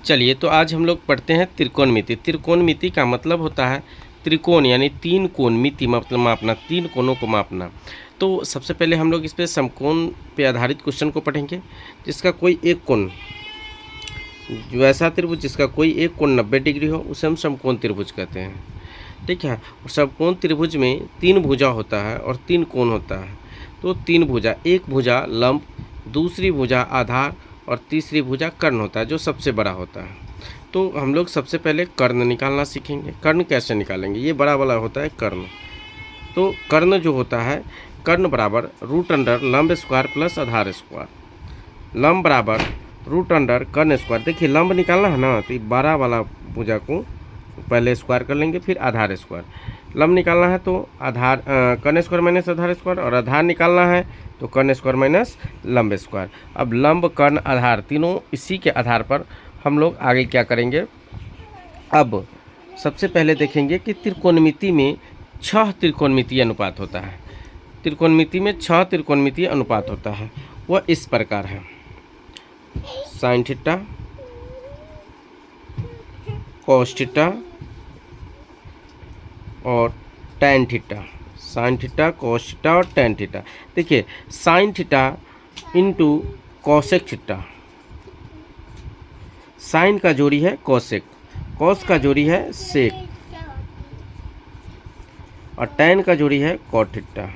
चलिए, तो आज हम लोग पढ़ते हैं त्रिकोणमिति। त्रिकोणमिति का मतलब होता है त्रिकोण यानी तीन कोणमिति, मतलब मापना, तीन कोणों को मापना। तो सबसे पहले हम लोग इस पे समकोण पे आधारित क्वेश्चन को पढ़ेंगे, जिसका कोई एक कोण, जो ऐसा त्रिभुज जिसका कोई एक कोण 90 डिग्री हो उसे हम समकोण त्रिभुज कहते हैं। ठीक है। और समकोण त्रिभुज में तीन भुजा होता है और तीन कोण होता है। तो तीन भुजा, एक भुजा लंब, दूसरी भुजा आधार और तीसरी भुजा कर्ण होता है, जो सबसे बड़ा होता है। तो हम लोग सबसे पहले कर्ण निकालना सीखेंगे। कर्ण कैसे निकालेंगे? ये बड़ा वाला होता है कर्ण। तो कर्ण जो होता है, कर्ण बराबर रूट अंडर लंब स्क्वायर प्लस आधार स्क्वायर। लंब बराबर रूट अंडर कर्ण स्क्वायर। देखिए लंब निकालना है ना, तो बड़ा वाला भुजा को पहले स्क्वायर कर लेंगे, फिर आधार स्क्वायर। लंब निकालना है तो आधार कर्ण स्क्वायर माइनस आधार स्क्वायर, और आधार निकालना है तो कर्ण स्क्वायर माइनस लंब स्क्वायर। अब लंब कर्ण आधार तीनों इसी के आधार पर हम लोग आगे क्या करेंगे। अब सबसे पहले देखेंगे कि त्रिकोणमिति में 6 त्रिकोणमितीय अनुपात होता है। त्रिकोणमिति में 6 त्रिकोणमितीय अनुपात होता है। वह इस प्रकार है: साइन थीटा, कॉस थीटा और tan theta. Sine theta, cos theta और टैन थीटा। देखिए sine theta into cosec theta. Sine का जोड़ी है कॉसेक, कॉस का जोड़ी है सेक और टैन का जोड़ी है कॉट थीटा।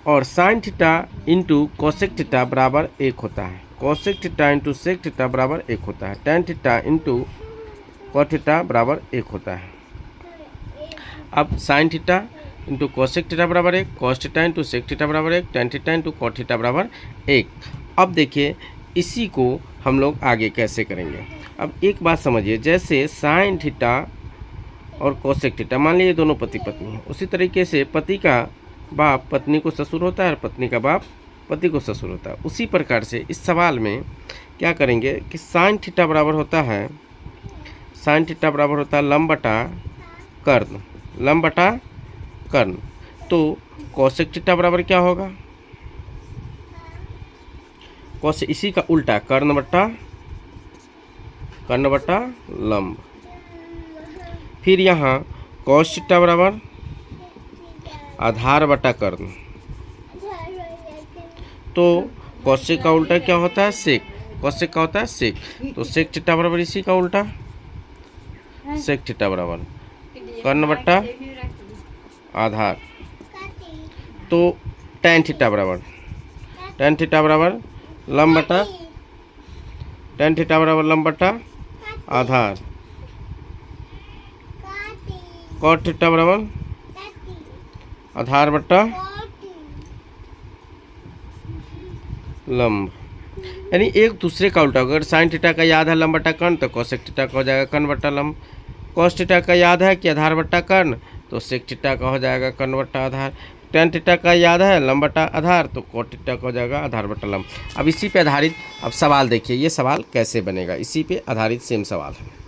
और sine theta into cosec theta बराबर 1 होता है। Cosec theta into sec theta बराबर 1 होता है। Tan theta into cot theta बराबर 1 होता है। अब sine theta into cosec theta बराबर 1, cos theta into sec theta बराबर 1, tan theta into cot theta बराबर 1। अब देखिए इसी को हम लोग आगे कैसे करेंगे। अब एक बात समझिए, जैसे साइन थीटा और कॉसेक थीटा, मान लीजिए दोनों पति पत्नी हैं, उसी तरीके से पति का बाप पत्नी को ससुर होता है और पत्नी का बाप पति को ससुर होता है। उसी प्रकार से इस सवाल में क्या करेंगे कि साइन थीटा बराबर होता है, साइन थीटा बराबर होता है लंब बटा कर्ण, लंब बटा कर्ण। तो कॉसेक थीटा बराबर क्या होगा? कॉस इसी का उल्टा, कर्ण बटा लंब। फिर यहाँ कॉस थीटा बराबर आधार बटा कर्ण। तो कॉसेक का उल्टा क्या होता है? सेक। कॉसेक का होता है सेक। तो सेक थीटा बराबर इसी का उल्टा, सेक थीटा बराबर कर्ण बटा आधार। तो टैन थीटा बराबर, टैन थीटा बराबर लंब बटा, टैन थीटा बराबर लंब बटा आधार। कॉट थीटा बराबर आधार बटा लंब। यानी एक दूसरे का उल्टा। अगर साइन थीटा का याद है लंब बटा कर्ण, तो कॉसेक थीटा का हो जाएगा कर्ण बटा लंब। कॉस थीटा का याद है कि आधार बटा कर्ण, तो सेक थीटा का हो जाएगा कर्ण बटा आधार। टैन थीटा का याद है लंब बटा आधार, तो कॉट थीटा का हो जाएगा आधार बटा लंब। अब इसी पे आधारित अब सवाल देखिए, ये सवाल कैसे बनेगा। इसी पे आधारित सेम सवाल है।